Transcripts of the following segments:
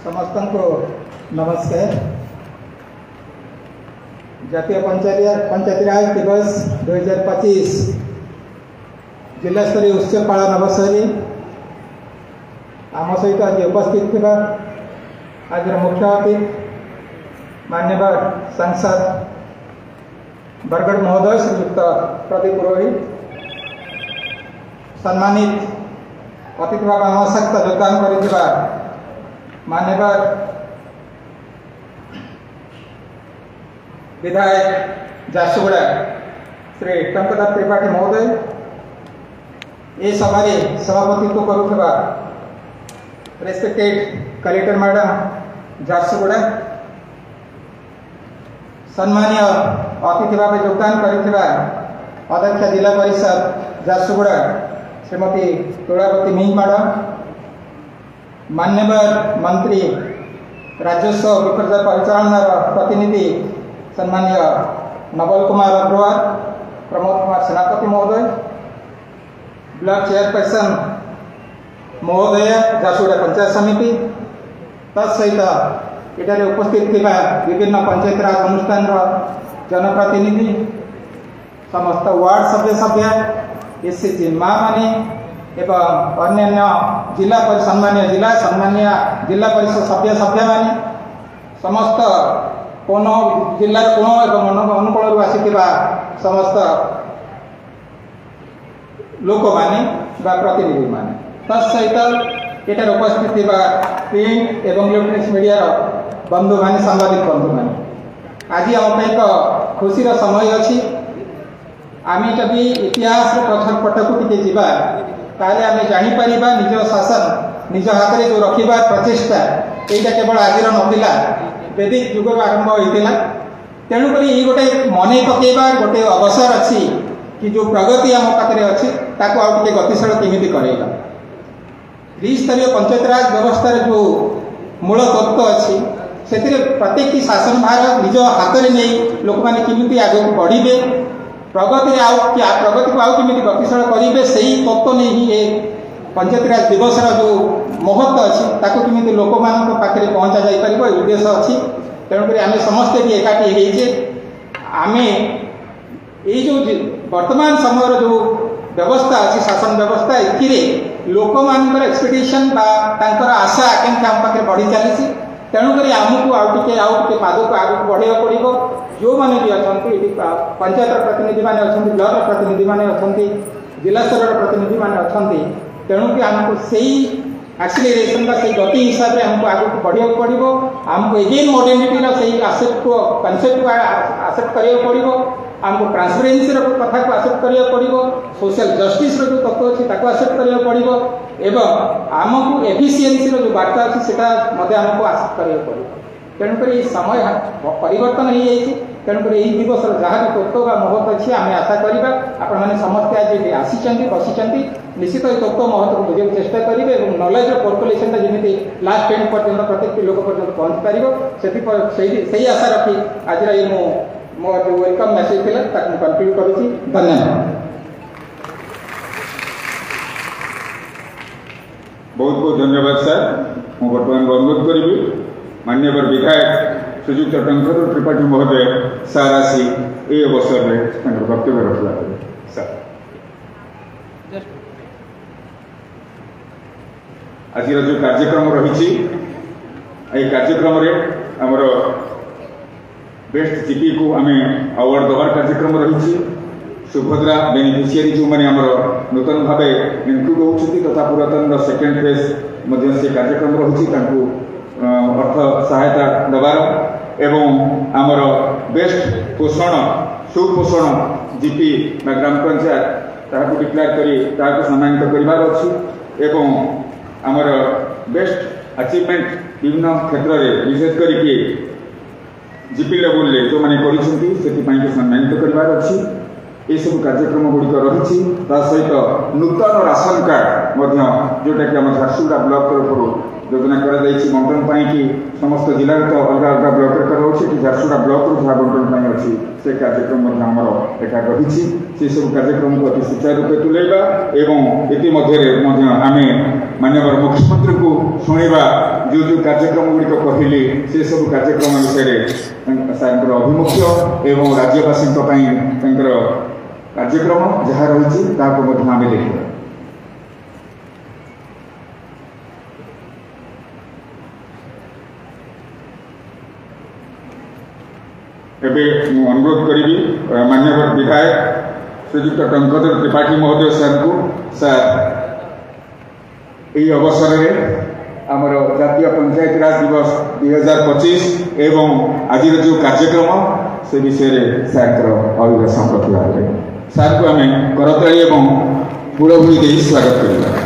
समस्त को नमस्कार। जातीय पंचायतीराज दिवस 2025 जिला स्तरीय उत्सव पालन अवसर आम सहित आज उपस्थित थी आज मुख्य अतिथि माननीय सांसद बरगढ़ महोदय श्रीयुक्त प्रदीप पुरोहित, सम्मानित अतिथि भाव आम सहित योगदान कर माननीय विधायक झारसुगुड़ा श्री टंकधर त्रिपाठी महोदय, ये सभा सभापतित्व करुवा रेस्पेक्टेड कलेक्टर मैडम झारसुगुड़ा, सम्मानीय अतिथि भाव योगदान कर अध्यक्ष जिला परिषद झारसुगुड़ा श्रीमती तुलावती मिंग मैडम, मान्यवर मंत्री राजस्व विपर्य परिचालन प्रतिनिधि सम्मानीय नवल कुमार अग्रवाल, प्रमोद कुमार सेनापति महोदय, ब्लॉक चेयरपर्सन महोदय झारसुगुड़ा पंचायत समिति, तत्सहित इधर उपस्थित थिबा विभिन्न पंचायतराज अनुष्ठान जनप्रतिनिधि, समस्त वार्ड सभ्य एसएचजी माँ माने एवं अन्य जिला सम्मान्य जिला परिषद सभ्य माने, समस्त कोन जिलार कोण एवं अनुकूल आसीथिबा समस्त लोक माने बा प्रतिनिधि माने, तत्सहित एटार उपस्थित थिबा प्रिंट एवं इलेक्ट्रॉनिक्स मीडिया बंधु माने सांबादिक बंधु माने, आज आम एक खुशीर समय अच्छी। आम जदि इतिहास प्रथम पटक टे जा ताले आम जापर निज शासन निज हाथ में जो रखा प्रचेषा यहाँ केवल आज नाला वैदिक जुग आरंभ होता, तेणुक गोटे मन पकईबार गोटे अवसर अच्छी कि जो प्रगति आम पाखे अच्छी ताको आउ टे गतिशील केमी करेगा। त्रिस्तरीय पंचायतराज व्यवस्था जो मूल तत्व अच्छी से प्रत्येक शासन भार निज हाथ में नहीं लोक मैंने केमी आगे बढ़े, प्रगति को आउ केमी गतिशील करेंगे, से ही तत्व नहीं ये पंचायतराज दिवस जो महत्व अच्छी ताको केमी लोक मान पाखे पहुँचा जापर उद्देश्य अच्छी। तेणुक आम समस्ते भी एकाठी आम ये जो वर्तमान समय जो व्यवस्था अच्छी शासन व्यवस्था ये लोक मान एक्सपेक्टेशन आशा आकांक्षा आम पाखे बढ़ी चली, तेणुक आमको आउटे पाद को आगे बढ़ाया पड़ो। जो मैंने भी अच्छा पंचायत प्रतिनिधि मैंने अच्छा, ब्लॉक प्रतिनिधि मैंने अच्छा, जिला स्तर प्रतिनिधि मैंने अच्छा, तेणुक आमको से एक्सिलरेशन से गति हिसाब से आमको आगे बढ़ा पड़ो। आमको एगेन मॉडर्निटी से आसेप्ट को कनसेप्ट को आसेप्ट करा पड़ो, आमको ट्रांसपेरेन्सी कथा को आसेप्ट करा पड़ो, सोशल जस्टिस जो तत्व अच्छी आसेप्ट करा पड़ो, एवं आमको एफिशिएंसी जो बार्ता अच्छी से आमको आसेप्ट करा पड़ो। तेणुक समय परिवर्तन हो जाए, तेणुक यही दिवस जहाँ भी तत्व महत्व अच्छी आम आशा करवा आपण मैंने समस्ते आज आसी बसी निश्चित तत्व महत्व को बुझे चेष्टा करेंगे और नॉलेज पर्कुलेसन जमी लास्ट एंड पर्यटन प्रत्येक लोक पर्यटन पहुँच पार से आशा रखी आज ये मो जो वेलकम मेसेज थी कंटिन्यू करुँची। धन्यवाद। बहुत बहुत धन्यवाद सर। मु बर्तमान अनुरोध करी माननीय विधायक श्रीजुक्त टंकधर त्रिपाठी महोदय सार आसी ए अवसर में वक्तव्य रखला सर। आज जो कार्यक्रम रही कार्यक्रम आमर बेस्ट जीपी को आम अवार्ड दबार कार्यक्रम रही। सुभद्रा बेनिफिशियरी जो मैंने नूतन भाव इनक्लूड होती तथा पुरातन सेकेंड फेज से कार्यक्रम रही अर्थ सहायता दबार एवं आमर बेस्ट पोषण सुपोषण जीपी ग्राम पंचायत ताकू डिक्लेयर कर सम्मानित करार अच्छी एवं आमर बेस्ट अचिवमेंट विभिन्न क्षेत्र में विशेष करके जीपी लेवल जो मैंने कर सम्मानित करार अच्छी। ये सब कार्यक्रम गुड़िक रही सहित नूतन राशन कार्ड जोटा कि आम झारसुगुड़ा ब्लॉक तरफ योजना बंटन कि समस्त जिले तो अलग अलग ब्लॉक कराऊँगी झारसुगुड़ा ब्लॉक जहाँ बंटन अच्छी से कार्यक्रम आमर एका रही से सब कार्यक्रम को अति सुचारू रूपे तुलेगा एवं इतिमध्य आम माननीय मुख्यमंत्री को शुणा जो जो कार्यक्रम गुड़िक कहली से सब कार्यक्रम विषय सर अभिमुख्य एवं राज्यवासी कार्यक्रम जहाँ रही आम देखा। एवं अनुरोध करी माननीय विधायक श्रीजुक्त टंकधर त्रिपाठी महोदय सर को सर यही अवसर में आमर जातीय पंचायत राज दिवस 2025 एवं आज जो कार्यक्रम से विषय सर अभिभाषण रखा सर को आम करताली एवं फूलभूमि दे स्वागत करवा।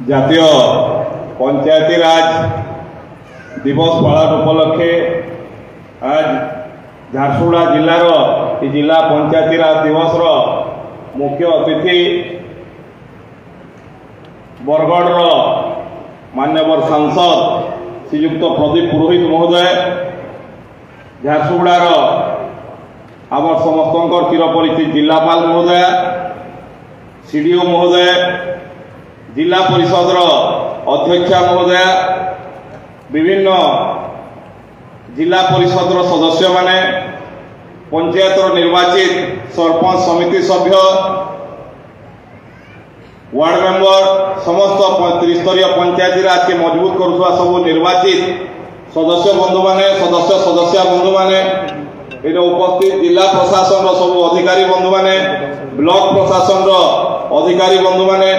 जातीय पंचायती राज दिवस पालन उपलक्षे आज झारसुगुड़ा जिलार जिला पंचायती राज दिवस मुख्य अतिथि बरगढ़ मान्यवर सांसद श्रीयुक्त प्रदीप पुरोहित महोदय झारसुगुड़ार आम समस्त चिरपरिचित जिलापाल महोदय सीडीओ महोदय जिला परिषद अध्यक्षा महोदया विभिन्न जिला परिषद सदस्य माने पंचायत निर्वाचित सरपंच समिति सभ्य वार्ड मेंबर समस्त त्रिस्तरीय पंचायती राज के मजबूत करुवा सब निर्वाचित सदस्य बंधु माने सदस्य बंधु माने ये उपस्थित जिला प्रशासन सब अधिकारी बंधु माने ब्लॉक प्रशासन अधिकारी बंधु माने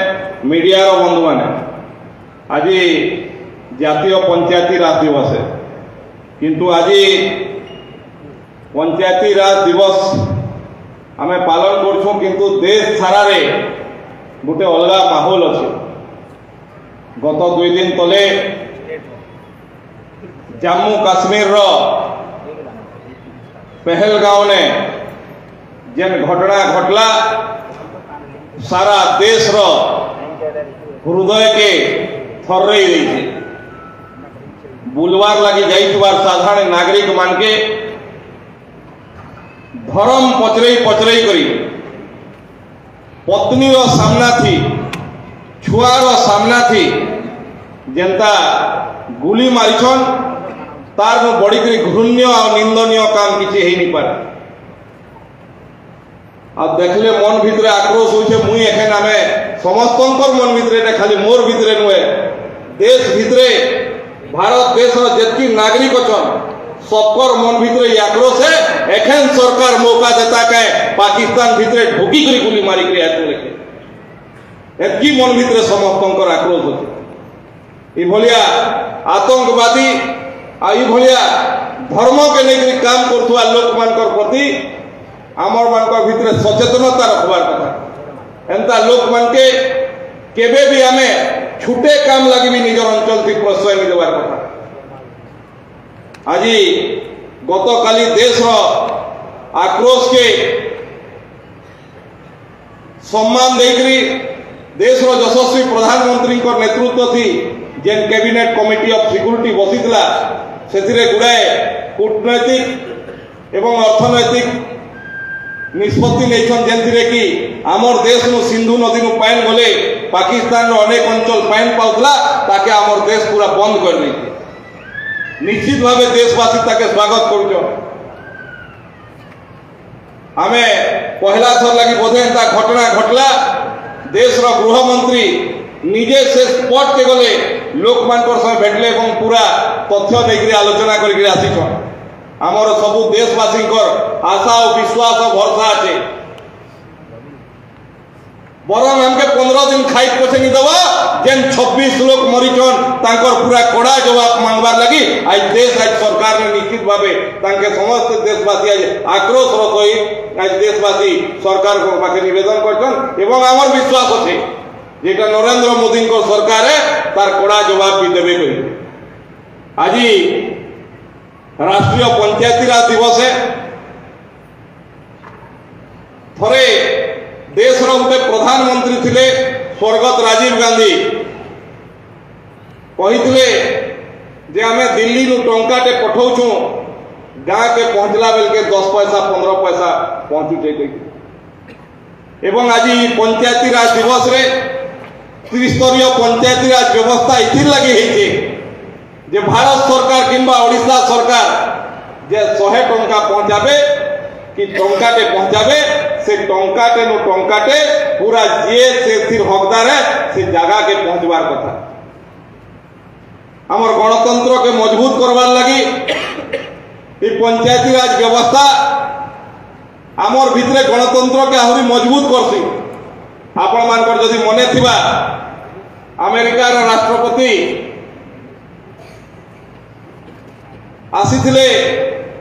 मीडिया बंधु माने आज जातीय पंचायती राज दिवस है किंतु आज पंचायती राज दिवस आम पालन करछो किंतु देश सारा रे गोटे अलग माहौल अच्छे। गत 2 दिन तले जम्मू काश्मीर रो पहलगांव ने जेन घटना घटला सारा देश रो हृदय के थर्रई रही बुलवार लगी जाइबार साधारण नागरिक मान के धर्म पचरई करी पत्नी रो सामना थी छुआर सामना थी जेनता गुली मारिछन तार बड़ी घृण्य और निंदनीय काम किसी है नहीं पारे आ देखले मन भितर आक्रोश होचे मुई एखन आमे समस्त मन भितर खाली मोर भितर नुहे देश भितर भारत देश जितकी नागरिक अच्छन सबकर मन भितर आक्रोश है एखन सरकार मौका देता कहे पाकिस्तान भितर ढुकी कर गुली मारिक एतकी मन भितर समस्त आक्रोश अच्छे ये आतंकवादी आ धर्म के लेकर काम करुवा लोक मान प्रति आमर मान भितर सचेतनता रखबार कथा एंता लोक मान के केबे भी आमे छुटे काम लगी भी निजर अंचल थी प्रश्रय नहीं देवार कथा। आज गत काली देश आक्रोश के सम्मान देकरी देश यशस्वी प्रधानमंत्री नेतृत्व थी जेन कैबिनेट कमिटी ऑफ सिक्योरिटी बसीला से गुड़ाए कूटनैतिक एवं अर्थनैतिक निष्पत्ति नहीं कि आमर देश नु सिंधु नदी नु पानी गले पाकिस्तान रो अनेक अंचल पानी पाउला ताके आमर देश पूरा बंद कर दी निश्चित भाव देशवासी ताके स्वागत करूँ आमे पहला थर लगी बोधे एंता घटना घटला देश रो गृह मंत्री निजे से स्पॉट के गले लोक मान संगे भेटले और पूरा तथ्य देकर आलोचना करके आसीछन आमर सबू देशवासी आशा और विश्वास और भरसा अच्छे बरम हमके 15 दिन खाई पछे नहीं दबा जेन 26 लोग मरीचन तांकर पूरा कड़ा जवाब मांगबार लगी आज देश आज सरकार ने निश्चित भाव समस्त देशवासी आज आक्रोश रही आज देशवासी सरकार को पाखे निवेदन कर आमर विश्वास अच्छे जेटा नरेंद्र मोदी को सरकार है तार कड़ा जवाब भी देवे आज राष्ट्रीय पंचायती राज दिवस है थरे देश गोटे प्रधानमंत्री थिले स्वर्गत राजीव गांधी कही जे आमे दिल्ली नु टंकाटे पठाऊँ गाँ के पहुँचला बेल के 10 पैसा 15 पैसा पहुँचुचे। एवं आज पंचायती राज दिवस रे त्रिस्तरीय पंचायती राज व्यवस्था इथिर लगी है जे भारत सरकार किंबा ओडिशा सरकार जे 100 टंका पहुँचाबे कि टंकाटे पहुँचाबे से टंकाटे नो टंकाटे पूरा जे से हकदार है से जगह के पहुँचवार कथा। आमर गणतंत्र के मजबूत करवार लगी ये पंचायती राज व्यवस्था आमर भितरे गणतंत्र के आहरी मजबूत करसी। आपण मानकर जदि मने थिबा अमेरिकार राष्ट्रपति आसीथिले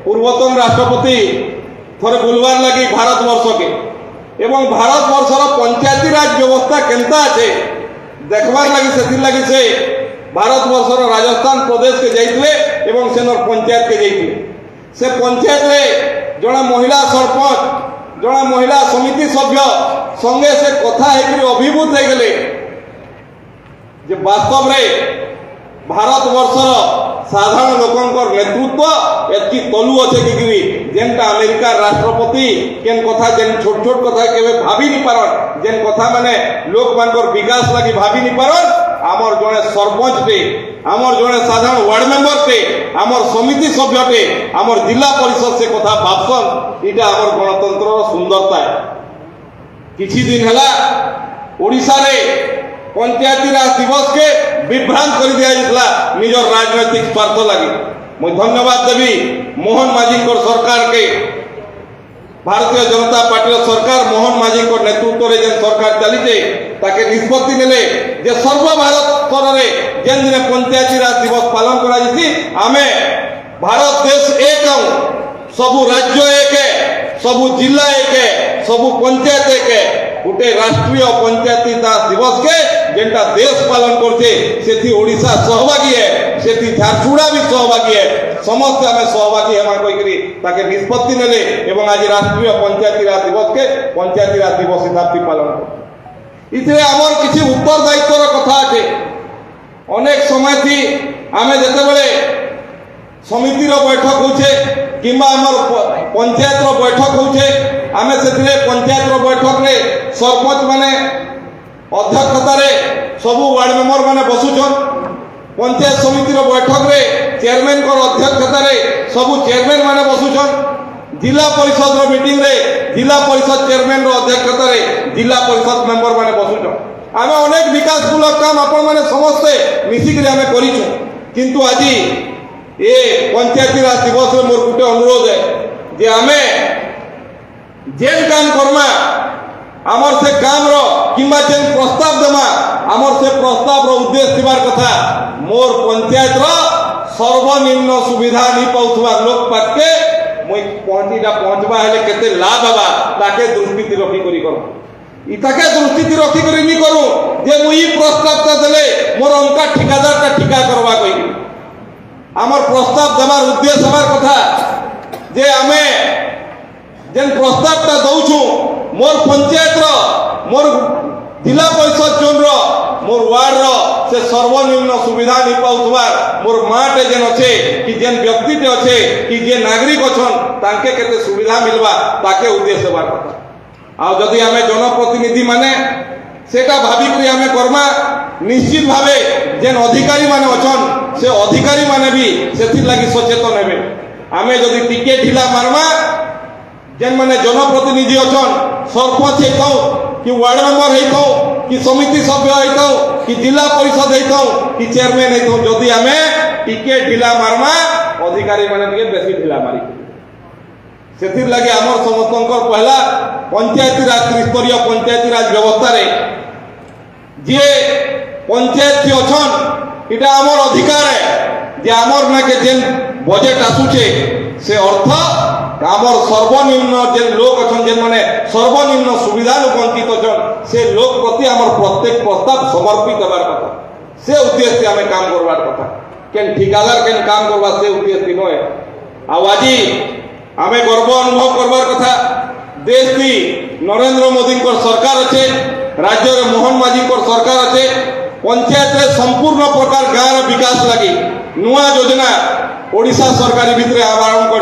पूर्वतन राष्ट्रपति थोड़े बुलवार लगी भारत वर्ष के एवं भारत वर्षर पंचायती राज व्यवस्था केनता अच्छे देखबार लगी से लगी से भारत वर्षर राजस्थान प्रदेश के जाइए एवं सेनर पंचायत के जाइए से पंचायत रे जड़ा महिला सरपंच जड़ा महिला समिति सभ्य संगे से कथा है अभिभूत हो गले जे वास्तव रे भारत वर्षर साधारण लोकंकर नेतृत्व एतकी तलु अच्छे कि जेनटा अमेरिका राष्ट्रपति केन कथा जेन छोट छोट कथा केवे भाभी नहीं पारन जेन कथा माने लोक मानकर विकास लगी भाभी नहीं पारन आमर जड़े सरपंच टे आमर जड़े साधारण वार्ड मेंबर टे आमर समिति सभ्य टे आमर जिला परिषद से कथा भाबसन इटा आमर गणतंत्र सुंदरता है। किछि दिन हला ओडिशा रे पंचायती राज दिवस के विभ्रांत कर दिया जाता निजर राजनैतिक स्वार्थ लगी। मुझे धन्यवाद देवी मोहन माझी सरकार के भारतीय जनता पार्टी सरकार मोहन माझी नेतृत्व रे जेन सरकार चलीचे ताके निष्पत्ति नेले जे सर्वभारत स्तर में जेन दिन पंचायती राज दिवस पालन करा जैसी आमे भारत देश एक सबु राज्य एक सबु जिला एक सबु पंचायत एक गोटे राष्ट्रीय पंचायती राज दिवस के जेनटा देश पालन करते सेठी ओडिशा सहभागी है सेठी झारसुगुड़ा भी सहभागी है समस्त आम सहभागी हेमा कहीकरी ताके निष्पत्ति नेले एवं आज राष्ट्रीय पंचायती राज दिवस के पंचायती राज दिवस हिसाब से पालन कर इथे आमर किसी उत्तरदायित्वर कथा अच्छे अनेक समय थी आमे जेते बेले समितिर बैठक होचे किंबा आमर पंचायत बैठक होचे आमे सेथिरे पंचायत बैठक रे सरपंच माने अध्यक्षता रे सबु वार्ड मेंबर माने बसुछन पंचायत समितिर बैठक रे चेयरमैन को अध्यक्षता रे सबु चेयरमैन माने बसुछन जिला परिषद रो मीटिंग रे जिला परिषद चेयरमैन रो अध्यक्षता रे जिला परिषद मेंबर माने बसुछन आमे अनेक विकास मूलक काम आपण माने समस्ते मिसिक रे आमे करिछु किंतु आज ये पंचायती राज दिवस में मोर गोटे अनुरोध है जे आमे जेन काम करमा आमर से काम रो किंबा जेन प्रस्ताव देमा आमर से प्रस्ताव रो उद्देश्य थिबार कथा मोर पंचायत रो सर्वनिम्न सुविधा नहीं पाउथुवा लोक पाके मुई पहुंचबा हेले केते लाभ हवा ताके दृष्टि रखी करी करो इताके दृष्टि रखी करी नहीं करू जे मुई प्रस्ताव ता देले मोर अंका ठिकादार का ठिका करवा कहि आमर प्रस्ताव देवार उद्देश्य हमार कथा जे आमे जेन प्रस्ताव ता दउछु मोर पंचायत रो मोर जिला परिषद जोन रो मोर वार्ड रो से सर्वनिम्न सुविधा नहीं पाउथुवा मोर माटे जेन अच्छे कि जेन व्यक्ति टे अच्छे कि जे नागरिक अछन तांके केते सुविधा मिलवा ताके उद्देश्य हमार कथा आ जदि आमे जनप्रतिनिधि माने सेटा भाबी करी आमे कर्मा निश्चित भावे जेन अधिकारी माने अछन से अधिकारी माने भी सेथि लागि सचेतन हेबे आमे जदि टिके ढिला मारमा जेन माने जनप्रतिनिधि अछन सरपंच हेथौ कि वार्ड मेंबर हेथौ कि समिति सभ्य हेथौ कि जिला परिषद हेथौ कि चेयरमैन हेथौ जदि आमे टिके ढिला मारमा अधिकारी माने टिके बेसी ढिला मारी सेथि लागि हमर समस्तंकर पहला पंचायती राज त्रिस्तरीय पंचायती राज व्यवस्था रे जे पंचायत अछन इटा आमर अधिकार है जे आमर ना के जेन बजेट आसुचे से अर्थ आमर सर्वनिम्न जेन लोक अछन जेन माने सर्वनिम्न सुविधा वंचित अछन से लोक प्रति आमर प्रत्येक प्रस्ताव समर्पित होबार कथा से उद्देश्य से आमे काम करबार कथा केन ठिकादार केन काम करबा से उद्देश्य नय आवाजी आमे गर्व अनुभव करबार कथा देश की नरेंद्र मोदी सरकार अच्छे राज्य रे मोहन माझी सरकार अच्छे पंचायत रे संपूर्ण प्रकार गाँव विकास लगी नुआ योजना ओडिशा सरकार भितर आवारण कर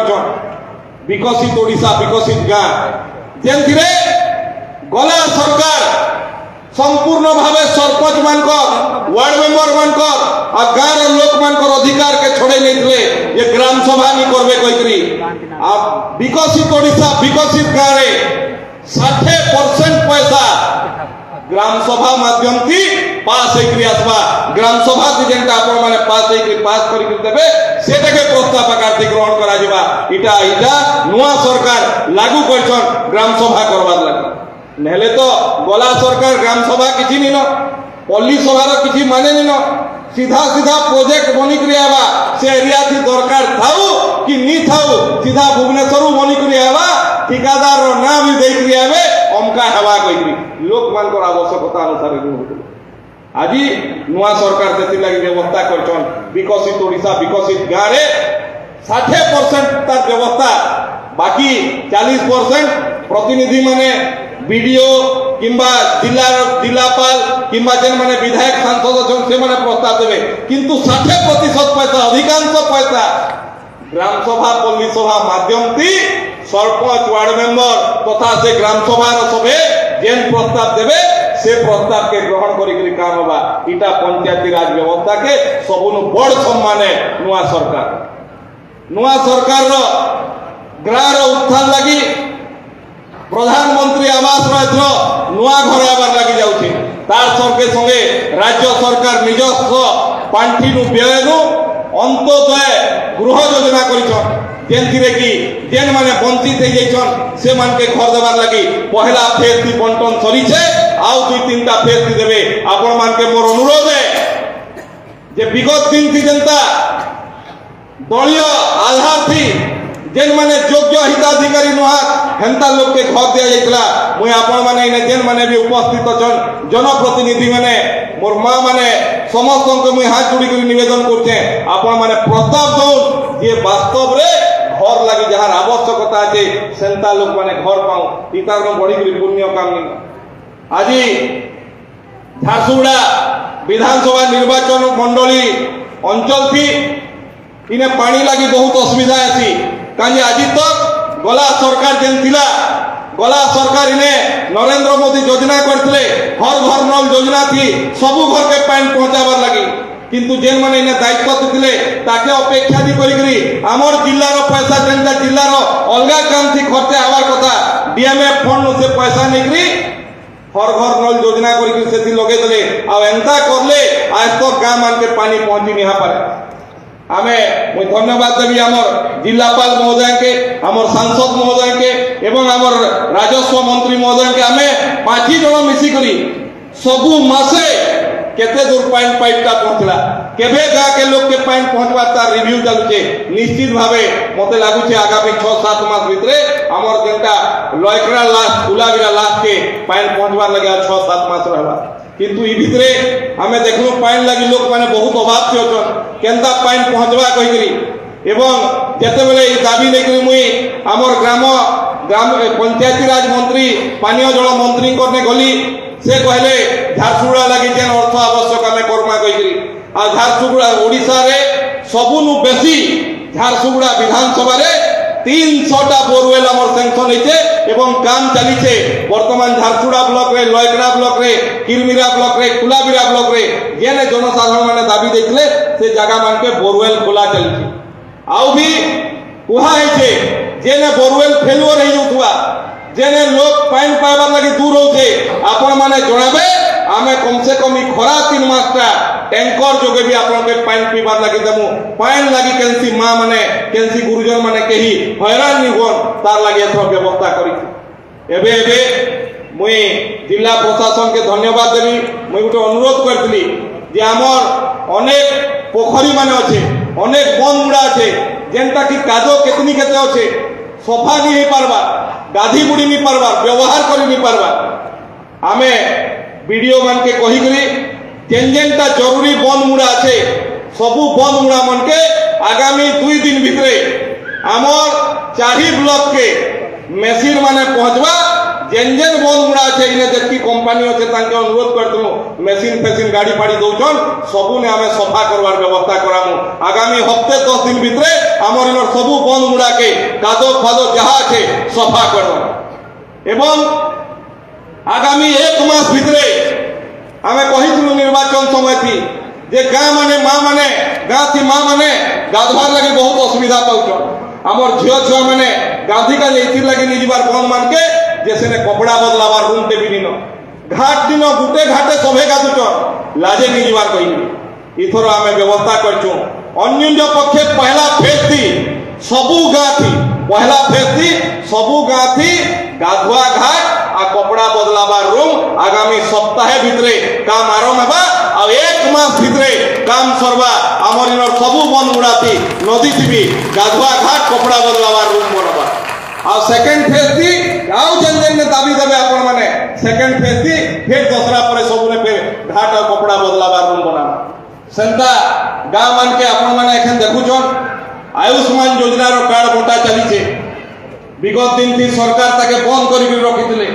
विकसित ओडिशा विकसित गाँ जेनथिरे गला सरकार संपूर्ण भावे सरपंच मानकर वार्ड मेंबर मानकर आ गाँव लोक मानकर अधिकार के छोड़े नहीं ये ग्राम सभा नहीं करबे कहिकरी आ विकसित ओडिशा विकसित गाँव रे 60% पैसा ग्राम सभा माध्यम थी पास होकरी आसबा ग्राम सभा थी जेनटा आपण माने पास होकरी पास करिक देबे सेटा के प्रस्ताव आकार ग्रहण करा जिबा इटा नुआ सरकार लागू करछन ग्राम सभा करबार लागि नहले तो गला सरकार ग्राम सभा किछि निन पल्ली सभार किछि माने निन सीधा सीधा प्रोजेक्ट बनी आवा से एरिया थी दरकार थाउ कि नी थाउ सीधा भुवनेश्वर बनी आवा ठिकादार रो नाम भी देई आवे अमका हवा कहिकरी लोक मानकर आवश्यकता अनुसार आज नुआ सरकार से लगी व्यवस्था करछन विकसित ओडिशा विकसित गाँव रे 60% तार व्यवस्था बाकी 40% प्रतिनिधि माने वीडियो किंबा जिलापाल किंबा जेन माने विधायक सांसद अछन से माने प्रस्ताव देबे किंतु 60% पैसा अधिकांश पैसा ग्राम सभा पल्ली सभा माध्यम थी सरपंच वार्ड मेंबर तथा से ग्राम सभा सभे जेन प्रस्ताव देबे से प्रस्ताव के ग्रहण करी काम होगा इटा पंचायती राज व्यवस्था के सबुनु बड़ सम्मान नुआ सरकार रो ग्राम रो उत्थान लगी प्रधानमंत्री आवास रो नुआ घर आबार लगी जाउछि तार संगे संगे राज्य सरकार निजस्व पांठी नु व्यय नु अंत्योदय गृह योजना करिछन जेनथिरे कि जेन माने वंचित हो जाइछन से मान के घर देबार लगी पहला फेज थी बंटन सरीछे आउ 2-3टा फेज थी देबे आपण मान के मोर अनुरोध है जे विगत दिन थी जनता दलीय आधार थी जेन माने योग्य हिताधिकारी नुहा हेंता लोग के घर दिया जाइतला मुई आपण माने इने जेन माने भी उपस्थित अछन जनप्रतिनिधि माने मोर मां माने समस्त को मुई हाथ जोड़ी कर निवेदन करते आपण माने प्रस्ताव दउन जे वास्तव रे घर लगी जहार आवश्यकता আছে सेंता लोग माने घर पाऊ इतार में बड़ी गरी पुण्य काम नहीं आज झारसुगुड़ा विधानसभा निर्वाचन मंडली अंचल थी इने पानी लगी बहुत असुविधा आसी काजे आज तक गला सरकार जेन थिला गला सरकार इने नरेंद्र मोदी योजना करथिले हर घर नल योजना थी सबु घर के पानी पहुंचाबार लगी किंतु जेन माने इने दायित्व थिले ताके अपेक्षा दी करिकरी हमर जिल्ला रो पैसा जेनटा जिल्ला रो अलगा काम थी खर्च आवार कथा डीएमएफ फंड से पैसा निकरी हर घर नल योजना करिकरी सेति लगे देले आ एंता करले आज तो गां मान के पानी पहुंची नहीं पारे आमे मैं धन्यवाद देवी आमर जिलापाल महोदय के आमर सांसद महोदय के एवं आमर राजस्व मंत्री महोदय के आमे 5 जन मिसी करी सबु मासे केते दूर पाइन पाइपटा पहुंचला केबे गा के लोग के पाइन पहुंचवा तार रिव्यू चालुचे निश्चित भावे मते लागु छे आगामी 6-7 मास भितरे आमर जेंटा लयकरा लास्ट गुलाबीरा लास्ट के पाइन पहुंचवा लगे 6-7 मास रहबा किंतु ई भितरे हमें देखलो पाइन लगी लोक माने बहुत अभाव थी अछन केंता पाइन पहुंचवा कहिकरी एवं जते बेले ई दाबी लेकरी मुई हमर ग्राम पंचायती राज मंत्री पानीय जल मंत्री करने गली से कहले झारसुगुड़ा लगी जेन अर्थ आवश्यक हमें करमा कहिकरी आ झारसुगुड़ा ओडिसा रे सबुनु बेसी झारसुगुड़ा विधानसभा रे 300टा बोरवेल हमर सैंक्शन होइছে एवं काम चलीছে वर्तमान झारसुगुड़ा ब्लॉक रे लयकरा ब्लॉक रे किरमिरा ब्लॉक रे कुलाबिरा ब्लॉक रे जेने जनसाधारण माने दाबी देथिले से जगह मान के बोरवेल खोला चलीছে आउ भी कुहा होइছে जेने बोरवेल फेलुअर हो जाउथुवा जेने लोग पाइन पाइबार लगी दूर होते आपण माने जणाबे आमे कम से कम खरा 3 मासटा टैंकर जोगे भी आपण के पाइन पीबार लगी दमु पाइन लगी केंसी मां माने केंसी गुरुजन माने केही हैरान नि होन तार लगी एथरो व्यवस्था करी एबे एबे मुई जिला प्रशासन के धन्यवाद देबी मुई गुटे अनुरोध करथली जे हमर अनेक पोखरी माने अछि अनेक बन मुड़ा अछि जेंटा कि कादो केतनी केते अछि सफा नहीं हो पारबा गाधी बुड़ी नहीं पारबा व्यवहार करी नहीं पारबा आमे वीडियो मान के कही करी जेन जेनटा जरूरी बंद मुड़ा আছে सबु बंद मुड़ा मन के आगामी 2 दिन भितरे हमर 4 ब्लॉक के मेसिन माने पहुंचवा जेन जेन बंद मुड़ा আছে इने जेती कंपनी আছে ताके अनुरोध करतनु मेसिन फेसिन गाड़ी पाड़ी दउछन सबु ने हमें सफा करवार व्यवस्था करामु आगामी हफ्ते 10 दिन भितरे आमर इन सबू बंद गुड़ा के कादो फादो जहा अच्छे सफा कर एवं आगामी 1 मास भितरे आमे कहिथिलु निर्वाचन समय थी जे गाँ माने माँ माने गाँ थी माँ माने गाधवार लगे बहुत असुविधा पाउछन आमर झियो छुआ माने गांधी का एथि लगे निजबार बंद मान के जे सेने कपड़ा बदलाबार रूम टे भी घाट दिन गुटे घाटे सभे गाधुछन लाजे निजबार कहिनी इथर आमे व्यवस्था करछु अन्य पक्षे पहला फेज थी सबू गाँ थी पहला फेज थी सबू गाँ थी गाधुआ घाट आ कपड़ा बदलाबार रूम आगामी सप्ताह भितरे काम आरंभ हेबा आ 1 मास भितरे काम सरबा आमर इन सबू बंद गुड़ा थी नदी थी भी गाधुआ घाट कपड़ा बदलाबार रूम बनबा आ सेकंड फेज थी आउ जेन जेन दाबी देबे आपण माने सेकंड फेज थी फिर दसरा परे सबने फिर घाट और कपड़ा बदलाबार रूम बना सेंता गाँ मान के आपण माने एखन देखुछन आयुष्मान योजना रो कार्ड बंटा चली छे विगत दिन थी सरकार ताके बंद करी रखी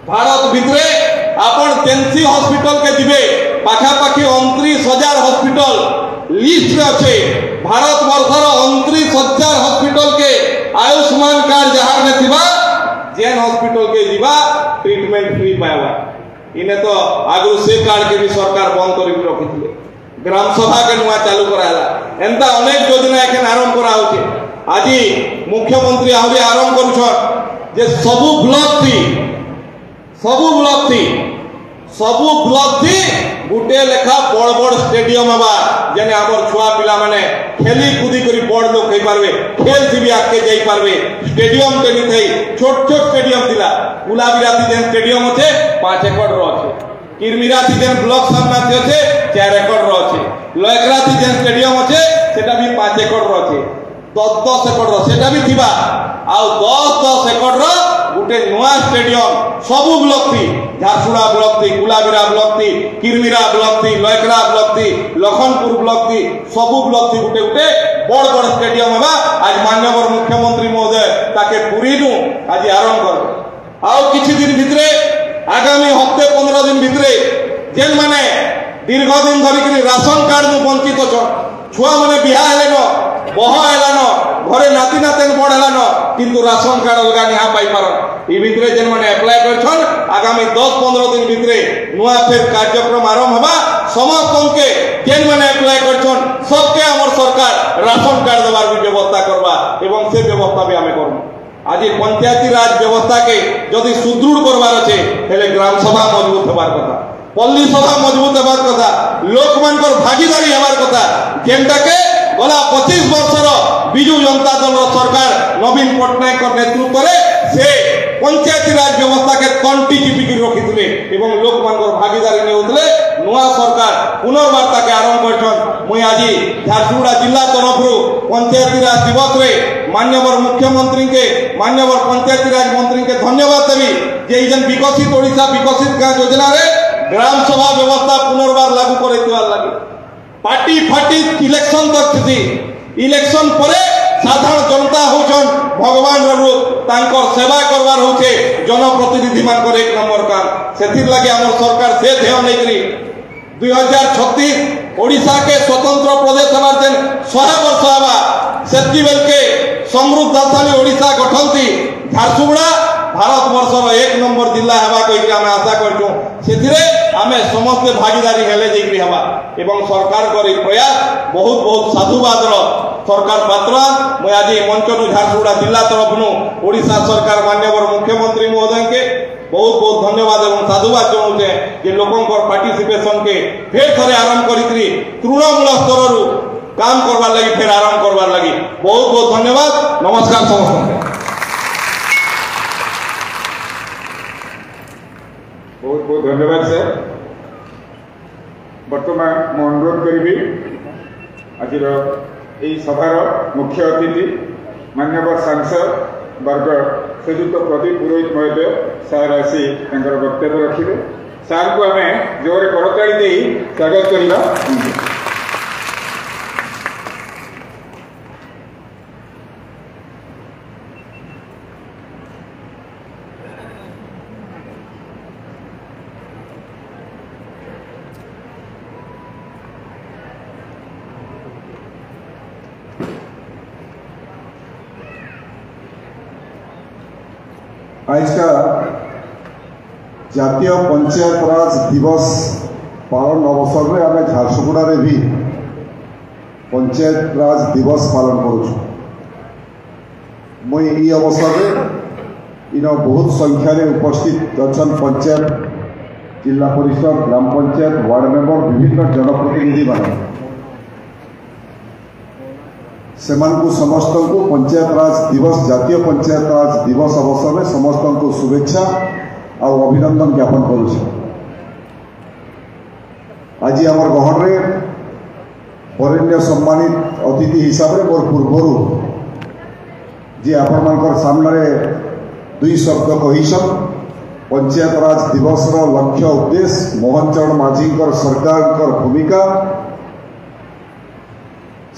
भारत भितरे आपण तेंसी हॉस्पिटल के दिबे पाखापाखि 29,000 हॉस्पिटल लिस्ट अच्छे भारत वर्षर 29,000 हॉस्पिटल के आयुष्मान कार्ड जहार में थिबा जेन हॉस्पिटल के जीवा ट्रीटमेंट फ्री पाएबा इने तो आगु से कार्ड के भी सरकार बंद करी रखी ग्राम सभा के नुआ चालू कराला एंता अनेक योजना एखन आरंभ करा होचे आज मुख्यमंत्री आहरी आरंभ करूछन जे सबू ब्लॉक थी गुटे लेखा बड़ बड़ स्टेडियम हवा जेने हमर छुआ पिला माने खेली कूदी करी बड़ लोग कहि पारबे खेल थी भी आके जाई पारबे स्टेडियम के नहीं थई छोट छोट स्टेडियम थिला गुलाबीरा थी जेन स्टेडियम अच्छे 5 एकड़ रो अच्छे किरमिरा थी जेन ब्लॉक सामना थी अच्छे 4 एकड़ रो अच्छे लयकरा थी जेन स्टेडियम अच्छे सेटा भी 5 एकड़ रो अच्छे 10 एकड़ रो सेटा भी थिबा आ 10 एकड़ रो गुटे नुआ स्टेडियम सबू ब्लॉक थी झारसुड़ा ब्लॉक थी गुलाबीरा ब्लॉक थी किरमिरा ब्लॉक थी लयकरा ब्लॉक थी लखनपुर ब्लॉक थी सबू ब्लॉक थी गुटे गुटे बड़ बड़ स्टेडियम हेबा आज माननीय मुख्यमंत्री महोदय ताके पुरी नु आज आरंभ कर आउ किछि दिन भितरे आगामी हफ्ते 15 दिन भितरे जेन माने दीर्घ दिन धरिक राशन कार्ड नु वंचित छन छुआ माने बिहा हेले न बह हेला न घरे नाती नातेन बड़ हेला न किंतु राशन कार्ड अलगा निहा पाई पारन ई भितरे जेन माने अप्लाई करछन आगामी 10-15 दिन भितरे नुआ फेर कार्यक्रम आरंभ हेबा समस्त के जेन माने अप्लाई करछन सबके हमर सरकार राशन कार्ड देबार भी व्यवस्था करबा एवं से व्यवस्था भी हमें करबो आज पंचायती राज व्यवस्था के जदि सुदृढ़ करबार छे हेले ग्राम सभा मजबूत हेबार कथा पल्ली सभा मजबूत हेबार कथा लोक मानकर भागीदारी हेबार कथा जेनटा के गला 25 वर्षर बिजू जनता दल सरकार नवीन पट्टनायक नेतृत्व से पंचायती राज व्यवस्था के तंटी चिपिकी रखी एवं लोक मानकर भागीदारी नेउतले नुआ सरकार पुनर्वार्ता के आरंभ करछन मुई आज झारसुगुड़ा जिला तरफ पंचायती राज दिवस रे माननीय मुख्यमंत्री के माननीय पंचायती राज मंत्री के धन्यवाद देवी जे जन विकसित ओडिशा विकसित गाँव योजना रे ग्राम सभा व्यवस्था पुनर्बार लागू करैतिबार लागि पार्टी फाटी इलेक्शन तक थी इलेक्शन परे साधारण जनता होचन भगवान रूप तांकर सेवा करवार होचे जनप्रतिनिधि मानकर 1 नंबर काम सेथिर लागि हमर सरकार से ध्यान नै करी 2036 ओडिशा के स्वतंत्र प्रदेश हमार जेन 100 वर्ष हवा सेति बेल के समृद्धशाली ओडिशा गठन थी झारसुगुड़ा भारत वर्षर 1 नंबर जिला हेबा कहि आमे आशा करछु सेथिरे आमे समस्त भागीदारी हेले जेकरी हेबा एवं सरकार कर प्रयास बहुत बहुत साधुवाद सरकार पात्र मैं आज मंच नु झारसुगुड़ा जिला तरफ नु ओडिशा सरकार माननीय मुख्यमंत्री महोदय के बहुत बहुत धन्यवाद एवं साधुवाद जनाऊे जे लोकंकर पार्टिसिपेशन के फेर थरे आरंभ करी तृणमूल स्तर रु काम करवार लगी फेर आरंभ करवार लगी बहुत बहुत धन्यवाद नमस्कार समस्त बहुत बहुत धन्यवाद सर बर्तमान मु अनुरोध करी आज सभार मुख्य अतिथि माननीय सांसद वर्ग श्रीजुक्त प्रदीप पुरोहित महोदय सार आसी वक्तव्य रखिए सार को आम जोर करताड़ी दे स्वागत करवा आज का जातीय पंचायत राज दिवस पालन अवसर में आम झारसुगुड़ा भी पंचायत राज दिवस पालन करुँ। मुई ई अवसर में इन बहुत संख्यार उपस्थित अच्छा पंचायत जिला परिषद ग्राम पंचायत वार्ड मेंबर विभिन्न जनप्रतिनिधि मान से समस्त को पंचायत राज दिवस जातीय पंचायत राज दिवस अवसर में समस्त को शुभेच्छा और अभिनंदन ज्ञापन करुँ। आज आम गहन में वरेण्य सम्मानित अतिथि हिसाब से मोर पूर्वर जी आपण सामने दुई शब्द कहीसन पंचायत राज दिवस लक्ष्य उद्देश्य मोहन चरण माझी सरकार भूमिका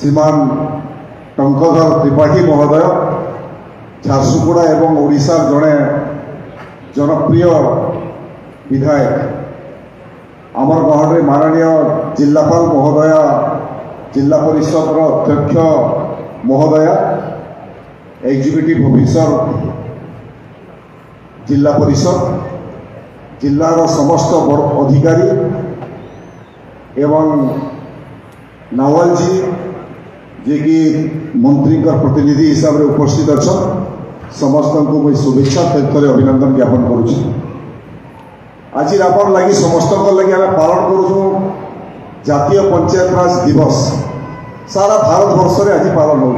श्रीमान टंकधर त्रिपाठी महोदय झारसुगुड़ा एवं ओडिशा जड़े जनप्रिय विधायक आमर गहन में माननीय जिलापाल महोदय जिला परिषद अध्यक्ष महोदय एग्जीक्यूटिव ऑफिसर जिला परिषद जिलार समस्त अधिकारी एवं नावल जी जे कि मंत्री प्रतिनिधि हिसाब से उपस्थित अच्छा समस्त को मुझे शुभेच्छा थे अभिनंदन ज्ञापन करुँ। आज आपण लगी समस्त लगी आम पालन करूँ जातीय पंचायत राज दिवस सारा भारत वर्ष में आज पालन हो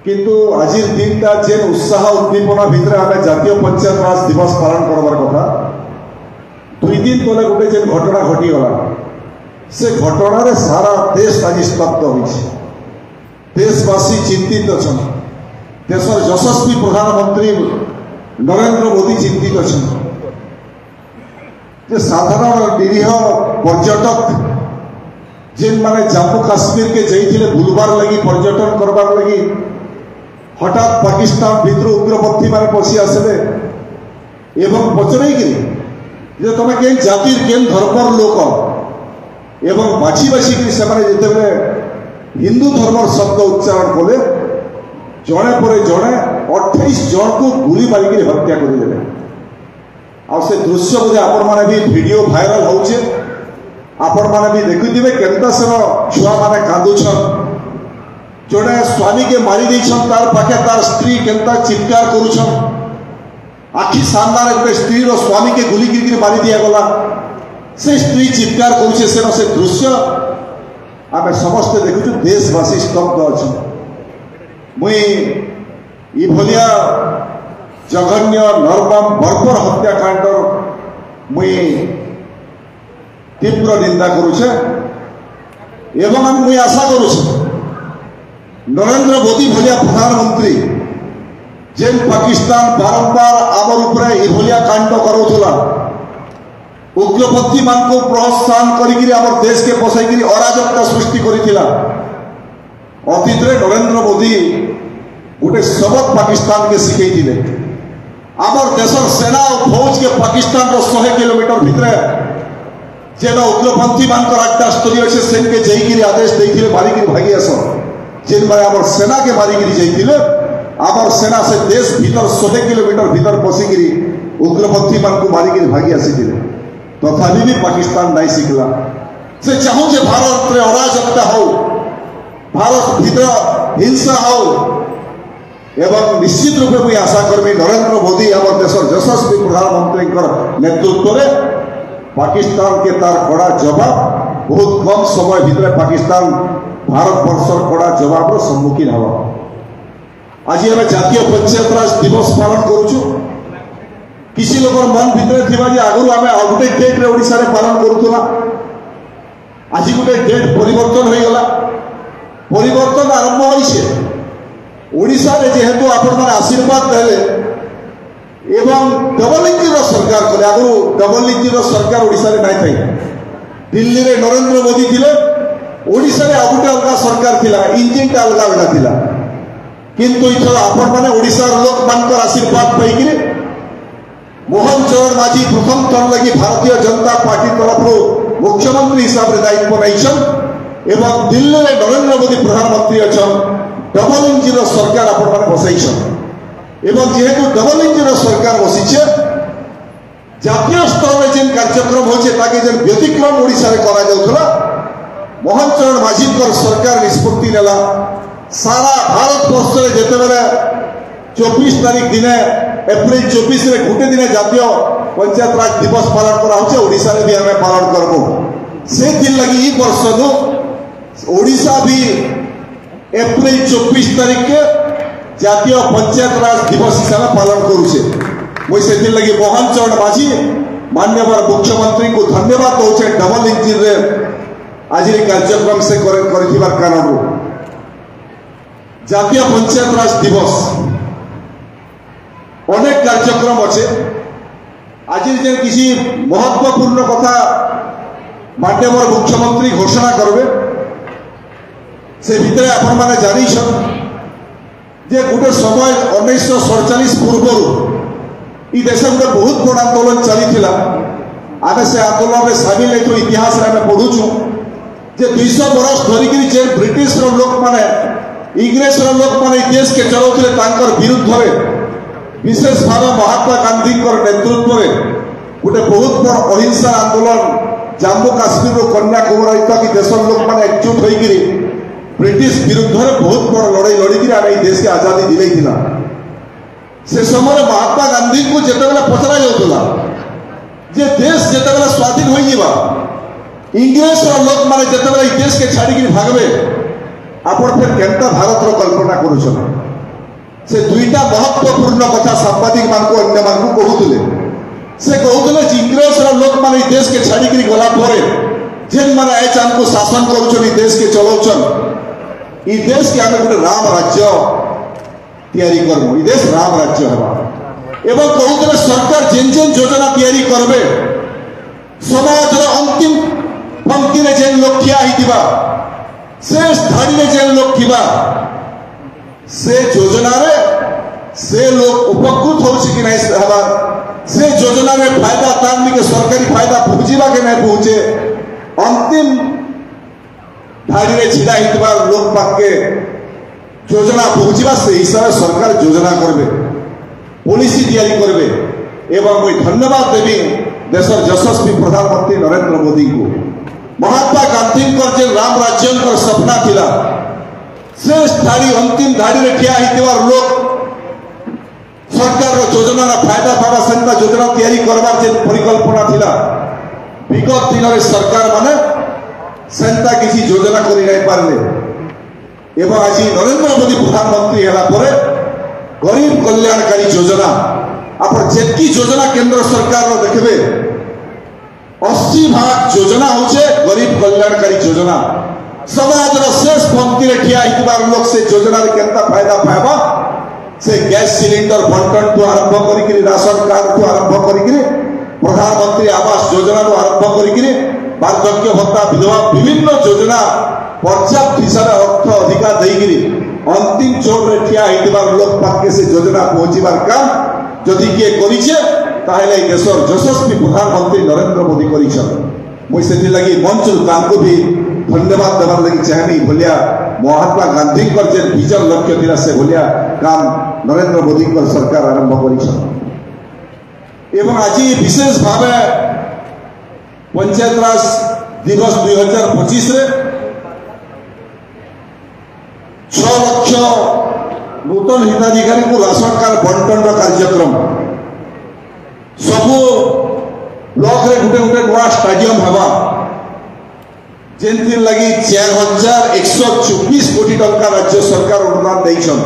किंतु आज दिनटा जेन उत्साह उद्दीपना भितर आम जातीय पंचायत राज दिवस पालन करवार कथा 2 दिन तले गोटे जेन घटना घटीगला से घटना सारा देश आज स्तब्ध हो देशवासी चिंतित अच्छा देशर यशस्वी प्रधानमंत्री नरेंद्र मोदी चिंतित अच्छा साधारण निरीह पर्यटक जेन माने जम्मू काश्मीर के जाइए बुलबार लगी पर्यटन करबार लगी हठात पाकिस्तान भितर उग्रपंथी मैंने पशि आसले एवं पचरई तुम के जातिर के धर्मर लोक एवं बाछी बाछिक से हिंदू धर्मर शब्द उच्चारण कले जड़े पर जड़े 28 जन को गुली मारिक हत्या करदे से दृश्य बोधे आपण मैंने भी वीडियो भाइराल होचे आपण मैंने भी देखुवे केनता सेन छुआ मैंने कांदुछन जोड़े स्वामी के मारी देछन तार पाखे तार स्त्री केनता चित्कार करुछन आखि सामने गोटे स्त्री रो स्वामी के गुली गिरी मारी दिया गला से स्त्री चित्कार करुछे से दृश्य आम समस्ते देखु देशवासी स्तब्ध अच्छा मुई इभलिया जघन्य नर्मम बर्बर हत्याकांड मुई तीव्र निंदा करुछे एवं मुई आशा करुछे नरेंद्र मोदी भलिया प्रधानमंत्री जेन पाकिस्तान बारंबार आमर उपरे इभलिया कांड करूला उग्रपंथी मान को प्रोत्साहन करी आमर देश के पसाई अराजकता सृष्टि करिथिला अतीत रे नरेंद्र मोदी गोटे सबक पाकिस्तान के शिखई आमर देशर सेना और फौज के पाकिस्तान रो 100 किलोमीटर भितर जेन उग्रपंथी मान आठटा स्तरी अच्छे सेन के जाइए आदेश देते मारिक भागी आस जेन मारे आमर सेना के मारिक जाइए आमर सेना से देश भीतर 100 किलोमीटर भीतर पशिकी उग्रपंथी मान को मारिक भागी आसी तथापि भी पाकिस्तान नहीं शिखला से चाहूँ जे भारत रे अराजकता हो भारत भीतर हिंसा हो एवं निश्चित रूप में आशा कर्मी नरेंद्र मोदी आम देश यशस्वी प्रधानमंत्री नेतृत्व में पाकिस्तान के तार कड़ा जवाब बहुत कम समय भितर पाकिस्तान भारत वर्षर कड़ा जवाब सम्मुखीन हवा। आज आम जातीय पंचायत राज दिवस पालन करुचु किसी लोग मन भितर थी आगु आम आ गोटे डेट रे ओडिशा रे पालन करूला आज गोटे डेट परिवर्तन हो गला परिवर्तन आरंभ होइछे ओडिशा रे जेहेतु आपण माने आशीर्वाद देले एवं डबल इंजिन सरकार कले आगु डबल इंजिन सरकार ओडिशा रे नाही थाई दिल्ली रे नरेंद्र मोदी थिले ओडिशा रे आगुटे अलगा सरकार थिला इंजिन टा अलगा अलगा थिला किंतु इथर आपण माने ओडिशा रे लोक मानकर आशीर्वाद पाइकिरे मोहन चरण माझी प्रथम थर लगी भारतीय जनता पार्टी तरफ मुख्यमंत्री हिसाब से दायित्व नहीं एवं दिल्ली में नरेंद्र मोदी प्रधानमंत्री अच्छा डबल इंजिन सरकार आपण बसई এবং যেহেতু ডবল ইঞ্জিনের সরকার বসিছে জাতীয় স্তরে যে কার্যক্রম হচ্ছে তাকে যে ব্যতিক্রম ওড়িশারে করা যাওয়া মোহন চরণ মাঝীঙ্কর সরকার নিষ্পত্তি নেলা সারা ভারতবর্ষে যেতবে 24 তারিখ দিনে এপ্রিল 24 গোটে দিনে জাতীয় পঞ্চায়েত রাজ দিবস পালন করা হচ্ছে ওড়িশারে भी আমি পালন করবো সেদিন লাগি এই বর্ষ ওড়িশা भी এপ্রিল 24 তারিখে জাতীয় পঞ্চায়েত রাজ দিবস হিসাবে পালন করুছে মুই সেদিন লাগি মোহন চরণ মাঝী মাননীয় মুখ্যমন্ত্রী को धन्यवाद दौचे डबल इंजिन रे आज कार्यक्रम से कर कारण জাতীয় পঞ্চায়েত রাজ দিবস অনেক কার্যক্রম আছে आज যে কিছু महत्वपूर्ण কথা माननीय मुख्यमंत्री घोषणा करबे से भितर आपण माने जानिछन जे गोटे समय 1947 पूर्व ई देश में बहुत बड़ आंदोलन चली आम से आंदोलन में सामिल हो इतिहास में पढ़ुचु जे 200 वर्ष धरिकी जे ब्रिटिश लोक माने इंग्रेज लोक माने देश के चलाउथिले तांकर विरुद्ध में विशेष भाव महात्मा गांधी नेतृत्व में गोटे बहुत बड़ अहिंसा आंदोलन जम्मू काश्मीर कन्याकुमारी तक देश लोक मैंने एकजुट होकर ब्रिटिश विरुद्ध में बहुत बड़ लड़ाई लड़की आम देश के आजादी दिलाई से समय महात्मा गांधी को जितेबाला पचरा जाऊला जे देश जितेबाला स्वाधीन हो इंग्रेज लोक मैंने जितेबाला देश के छाड़ी भागवे आप फिर केनता भारत कल्पना करुछन से दुईटा महत्वपूर्ण कथा सांबादिक मान अन्य मान कहते से कहते इंग्रेज लोक मैंने देश के छाड़ी गला जेन मैंने एच आमको शासन कर देश के चलाउछन ई देश के आम गोटे राम राज्य तैयारी करमु ई देश राम राज्य है एवं कहते सरकार जेन जेन योजना तैयारी करबे समाज अंतिम पंक्ति में जेन लोक ठिया होइतिबा शेष धाड़ी में जेन लोक थिबा से योजना रे से लोग उपकृत हो कि नहीं हवा से योजना में फायदा तारनी के सरकारी फायदा पहुंचीबा के नहीं पहुंचे अंतिम धाड़ी में छिड़ा होइतिबा लोक पाके योजना पहुंचीबा से हिसाब से सरकार योजना करबे पॉलिसी तैयारी करबे एवं मैं धन्यवाद देवी देशर यशस्वी प्रधानमंत्री नरेंद्र मोदी को महात्मा गांधी जे राम राज्य सपना थिला शेष धाड़ी अंतिम धाड़ी में ठिया होइतिबार लोक सरकार योजना फायदा पावा सेंता योजना तैयारी करबार जे परिकल्पना थिला विगत दिन में सरकार माने सेंता किसी योजना करि नहीं पारले एवं आज नरेंद्र मोदी प्रधानमंत्री होला परे गरीब कल्याणकारी योजना आप जेतकी योजना केंद्र सरकार देखबे 80% योजना होचे गरीब कल्याणकारी योजना समाज शेष पंक्ति में ठिया होइतिबार लोक से योजना केनता फायदा पाइबा से गैस सिलिंडर बंटन तो आरंभ करी राशन कार्ड तो आरंभ करी प्रधानमंत्री आवास योजना तो आरंभ करी वार्धक्य भत्ता विधवा विभिन्न योजना पर्याप्त हिसाब से अर्थ अधिकार देकरी अंतिम चोर में ठिया होइतिबार लोक पाके से योजना पहुंचीबार काम जदि किए करिछे ताहेले देशर यशस्वी प्रधानमंत्री नरेंद्र मोदी करिछन मुई सेति लगी मंच तांको भी धन्यवाद देवार लगी चाहनी भलिया महात्मा गांधी जे विजन लक्ष्य थिला से भलिया काम नरेंद्र मोदी सरकार आरंभ करिछन एवं आज विशेष भाव पंचायत राज दिवस 2025 रे 6 लाख नूतन हिताधिकारी को राशन कार्ड बंटन कार्यक्रम सबू ब्लॉक रे गुटे गुटे नया स्टाडियम हवा जेंतिर लगी 4124 कोटी टंका राज्य सरकार अनुदान देइछन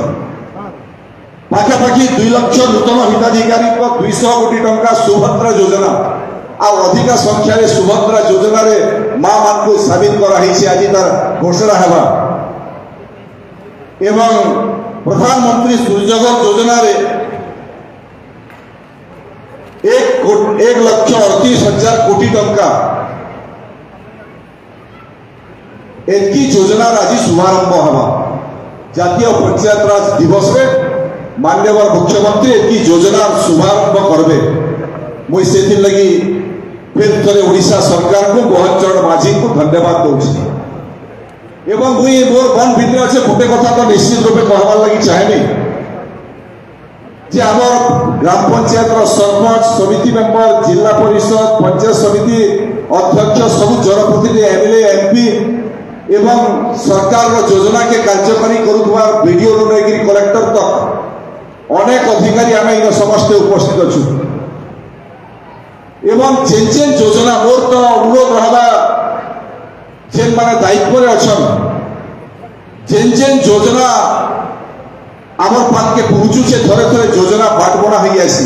पाखापाखि 2 लाख नूतन हिताधिकारी को 200 कोटी टंका सुभद्रा योजना आ अधिक संख्या रे सुभद्रा योजना रे मां मान को साबित करा हिछि आज तार घोषणा हवा एवं प्रधानमंत्री सूर्यघर योजना रे 1,38,000 कोटी टंका एतकी योजना आज शुभारंभ हवा जातीय पंचायत राज दिवस में माननीय मुख्यमंत्री एतकी योजना शुभारंभ करबे मुई सेति लगी फिर थरे ओडिशा सरकार को मोहन चरण माझी को धन्यवाद दउछि एवं मुई मोर मन भितर अच्छे गोटे कथा तो निश्चित रूपे कहबार लगी चाहेनी जे आमर ग्राम पंचायत सरपंच समिति मेंबर जिला परिषद पंचायत समिति अध्यक्ष सब जनप्रतिनिधि एमएलए एमपी एवं सरकार योजना के कार्यकारी करुवा वीडियो लेकिन कलेक्टर तक अनेक अधिकारी आम इन समस्ते उपस्थित अच्छु एवं जेन जेन योजना मोर तो अनुरोध रहा जेन माने दायित्व अच्छा जेन जेन योजना आमर पाखे पहुँचुचे थरे थरे योजना बाट बना हो आसी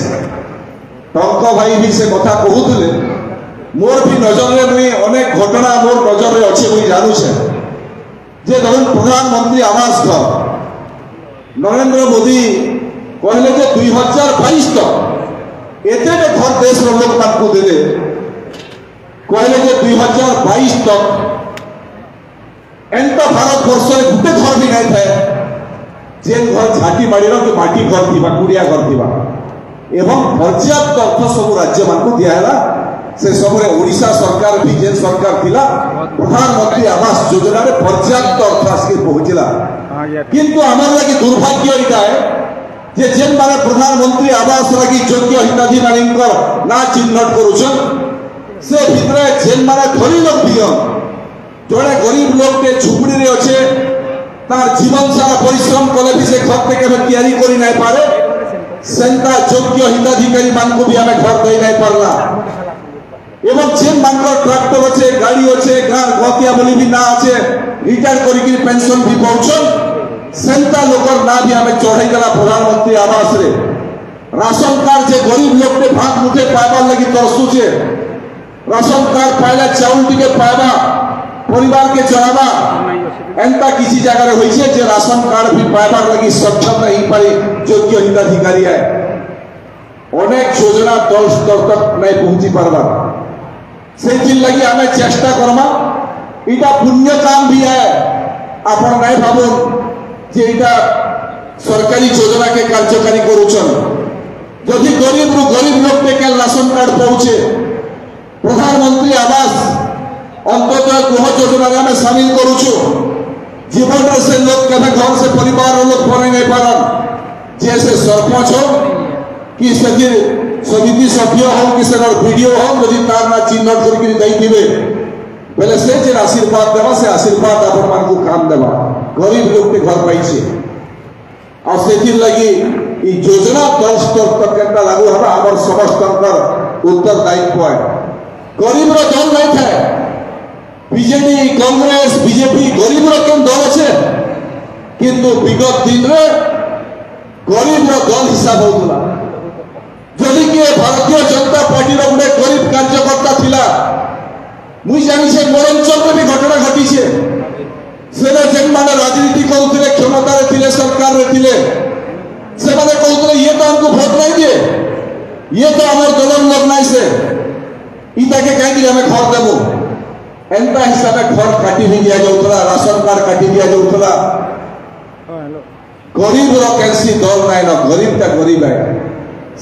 टंक भाई भी से कथा कहते मोर भी नजर में मुई अनेक घटना मोर नजर में अच्छे मुई जानूचे जे धरन प्रधानमंत्री आवास घर नरेंद्र मोदी कहले जे 2022 तक एते घर देश लोक मान देले कहले जे 2022 तक एंता भारत वर्ष में गोटे घर भी नहीं था जेन घर झाटी माड़ीर कि माटी घर थी कुड़िया घर थी एवं पर्याप्त अर्थ सब राज्य मान दिहला से समय ओडिशा सरकार भी जेन सरकार थिला प्रधानमंत्री आवास योजना रे पर्याप्त अर्थ आसके पहुंचला किंतु आमर लगी दुर्भाग्य इटा है जे जेन माने प्रधानमंत्री आवास लगी योग्य हिताधी मानिकर ना चिन्हट करूछन से भितरे जेन माने धनी लोग दियन जड़े गरीब लोग के झुपड़ी रे अच्छे तार जीवन सारा परिश्रम कले भी से घर के तैयारी करी नहीं पारे सेंता योग्य हिताधिकारी मान को भी हमें घर दे नहीं पारला एवं जेन मानकर ट्रैक्टर अच्छे गाड़ी अच्छे गार गतिया बोली भी ना अच्छे रिटायर करी पेंशन भी पहुंचन सेंता लोकर ना भी हमें चढ़ाई देला प्रधानमंत्री आवास रे राशन कार्ड जे गरीब लोग के भात मुठे पाइबार लगी तरसुचे राशन कार्ड पाइला चाउल टिके पाइबा परिवार के चलावा एंता किसी जगह रे होइछे जे राशन कार्ड भी पाइबार लगी सक्षम नहीं पारे योग्य हिताधिकारी है अनेक योजना तल स्तर तक नहीं पहुंची पारबा से लगी हमें चेष्टा करमा इटा पुण्य काम भी है आपण नहीं भाबुन जे इटा सरकारी योजना के कार्यकारी करूछन जदि गरीब रु गरीब लोग के राशन कार्ड पहुंचे प्रधानमंत्री आवास अंतोदय गृह योजना में शामिल करूछु जीवन से लोग कभी घर से परिवार लोग बने नहीं पारन जैसे सरपंच हो कि समिति सभ्य हो कि वीडियो हो यदि तार ना चिन्हट करके दैथिबे बेले से जे आशीर्वाद देवा से आशीर्वाद आपण मान को काम देवा गरीब लोग के घर पाइछे और से लगी ई योजना तल स्तर तक केनता लागू हबा हमर समस्त उत्तरदायित्व है गरीब रो दल नहीं था बीजेडी कांग्रेस बीजेपी गरीब केन दल अच्छे किंतु विगत दिन रे गरीब दल हिसाब होता जदि किए भारतीय जनता पार्टी गोटे गरीब कार्यकर्ता थिला मुई जानी से मोर अंचल में भी घटना घटी से जेन माने राजनीति करुले क्षमता रे थिले सरकार रे थिले से माने कहते ये तो हमको भोट नहीं दिए ये तो हमारे दलन लोग नहीं से इता के कहीं हमें घर देबो एंता हिसाब से घर काटी भी दिया जाऊला राशन कार्ड काटी दिया जाऊला गरीब रो कैसी दल नाई न गरीब ता गरीब है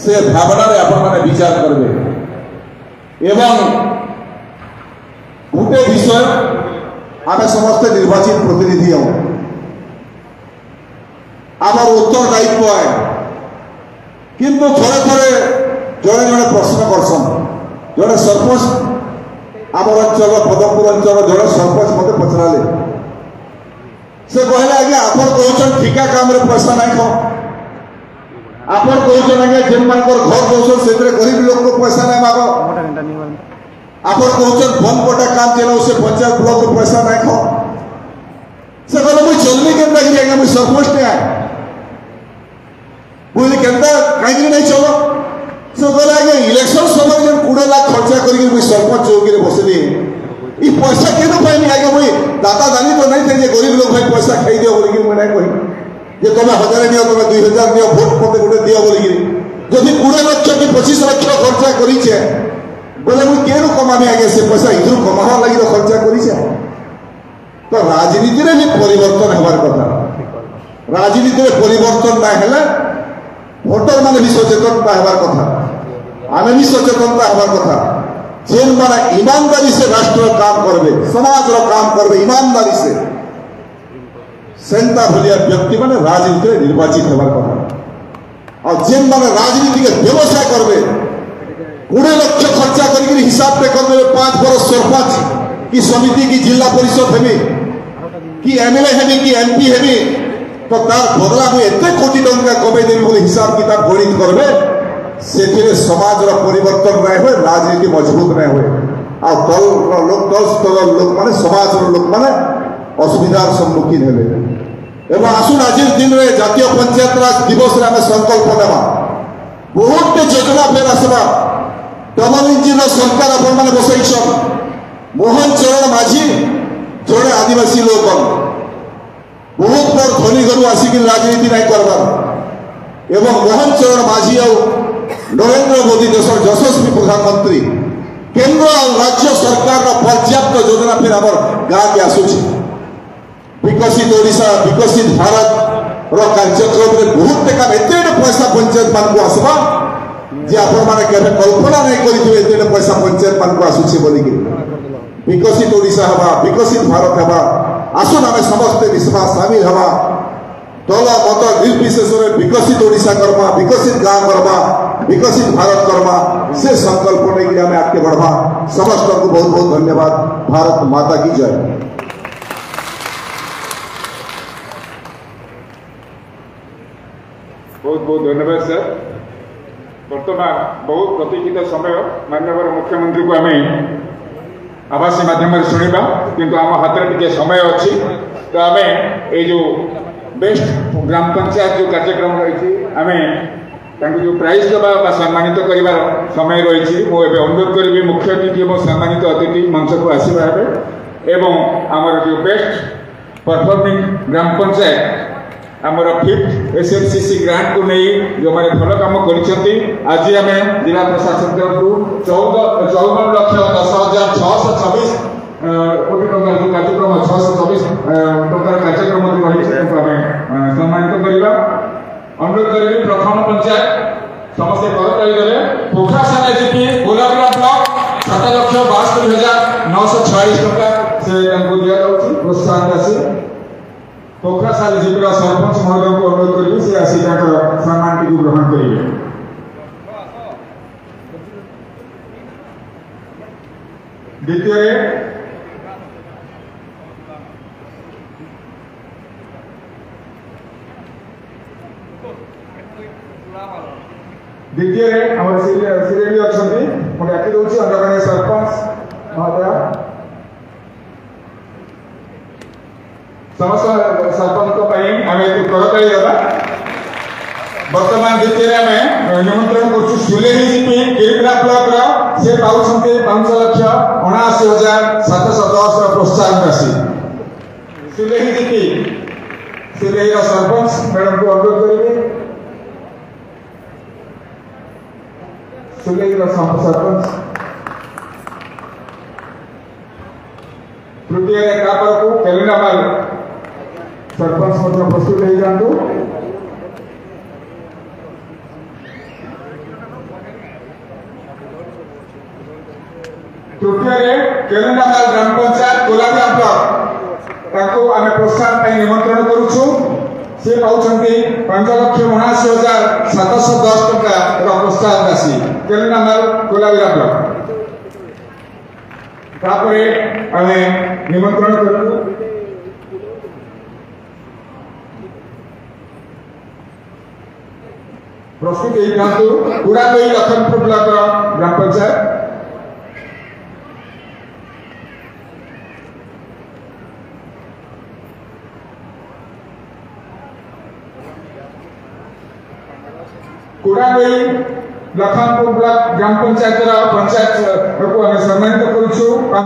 से भावना रे आपण माने विचार करबे एवं गोटे विषय आमे समस्त निर्वाचित प्रतिनिधि हम आमर उत्तरदायित्व है किंतु थोड़े थोड़े जड़े जड़े प्रश्न करसन जड़े सरपंच आम अंचल पदमपुर अंचल जड़े सरपंच मत पचराले से कहले आगे आप कहन ठिका काम रे पैसा नहीं खो आप कहन आगे जेन मान घर दौन से गरीब लोग को पैसा नहीं मागो आप कहन बन कोटा काम चलो से पंचायत ब्लॉक को पैसा नहीं खो से कहले मुई चलनी केनता कि आगे मुई सरपंच ने आए बुझली केनता कहीं नहीं चलो से कहले आगे इलेक्शन समय जब 20 लाख खर्चा करके मुई सरपंच चौकी रे बसली ई पैसा केनो पाइनी आगे मुई दाता दानी तो नहीं थे जे गरीब लोग भाई पैसा खाई दियो बोली मुई नहीं कहि जे तुम 1000 दियो तुम 2000 दियो वोट मते गोटे दियो बोली जदि 20 लाख कि 25 लाख खर्चा करिछे बोले मुई केनो कमाबे आगे से पैसा इधर कमावा लागि तो खर्चा करिछे तो राजनीति रे भी परिवर्तन हेबार कथा राजनीति रे परिवर्तन ना हेला भोटर माने भी सचेतनता हेबार कथा आमे भी सचेतनता हेबार कथा जेन माने ईमानदारी से राष्ट्र काम करबे समाज रो काम करबे ईमानदारी से सेंता भलिया व्यक्ति माने राजनीति रे निर्वाचित हेबार कथा और जेन माने राजनीति के व्यवसाय करबे 20 लाख खर्चा करके हिसाब पे करबे 5 बरस सरपंच की समिति की जिला परिषद हेबी कि एमएलए हेबी कि एमपी हेबी तो तार बदला मुझे एते कोटी टंका कमे देबी बोले हिसाब किताब गणित करबे से समाज परिवर्तन नहीं हुए राजनीति मजबूत नहीं हुए आ दल स्तर लोक माने समाज लोक माने असुविधार सम्मुखीन हेले एवं आसुन आज दिन में जातीय पंचायत राज दिवस रे आमे संकल्प नेबा बहुत योजना फेर आसबा डबल इंजिन सरकार अपन माने बसैछन मोहन चरण माझी जड़े आदिवासी लोक बहुत बड़ धनी घरू आसिक राजनीति नहीं करबार एवं मोहन चरण माझी और नरेंद्र मोदी देश यशस्वी प्रधानमंत्री केंद्र और राज्य सरकार पर्याप्त योजना फिर आम गाँव के आसूची विकसित ओडिशा विकसित भारत कार्यक्रम में बहुत काम एत पैसा पंचायत मान को आसवा जे आपण माने केबे कल्पना नहीं करिथिबे एत पैसा पंचायत मान को आसूची बोलिकी विकसित ओडिशा हवा विकसित भारत हवा आसुन आम समस्ते विश्वास सामिल हवा दल मत निर्विशेष विकसित ओडिशा करमा विकसित गाँव करमा विकसित भारत करमा से संकल्प नहीं आम आगे बढ़वा समस्त को बहुत बहुत धन्यवाद। भारत माता की जय। बहुत बहुत धन्यवाद सर। वर्तमान बहुत प्रतीक्षित समय माननीय मुख्यमंत्री को आम आवासी माध्यम शुणा किंतु आम हाथ में टे समय अच्छी तो आम ये जो बेस्ट ग्राम पंचायत जो कार्यक्रम रही आम जो प्राइज देवा सम्मानित कर समय रही मुझे अनुरोध करी मुख्य अतिथि और सम्मानित अतिथि मंच को आसवा एवं आमर जो बेस्ट परफॉर्मिंग ग्राम पंचायत आमर 5th SMCC ग्रांट को नहीं जो मैंने भल कम कर आज आम जिला प्रशासन तरफ 54,10,626 कोटी टंका जो कार्यक्रम 624 टंकार कार्यक्रम रही सम्मानित करवा अनुरोध करेंगे। प्रथम पंचायत समस्ते करताली देले पोखरासाले जीपी गोलाबरा ब्लॉक 7,62,946 टंका से दिया जाउछि प्रोत्साहन राशि पोखरासाले जीपी सरपंच महोदय को अनुरोध करी से राशि सम्मान टी ग्रहण करेंगे। द्वितीय श्रेणी अच्छा मुझे डाकी दूसरी अंधकानी सरपंच महोदय समस्त सरपंच आम करताली देवा। वर्तमान द्वितीय आम निमंत्रण कर सुलेही जीपी गिरिपड़ा ब्लॉक से पाँच 5,79,710 प्रोत्साहन राशि सुलेही जीपी सुलेही सरपंच मैडम को अनुरोध करेंगे। सुलेही सरपंच तृतीय को केलिनामाल सरपंच प्रस्तुत हो जातु। तृतीय केलिनामाल ग्राम पंचायत कोलाबिया ब्लॉक आम प्रोत्साहन निमंत्रण करुचु से पाउछंती 5,79,710 टंका प्रोत्साहन राशि केलिनामाल कोलाबिया ब्लॉक तापरे आम निमंत्रण करू प्रस्तुत हो जातु पुरातोई लखनपुर ब्लॉक ग्राम पंचायत कुड़ागई लखनपुर ब्लॉक ग्राम पंचायत को सम्मानित करूँ।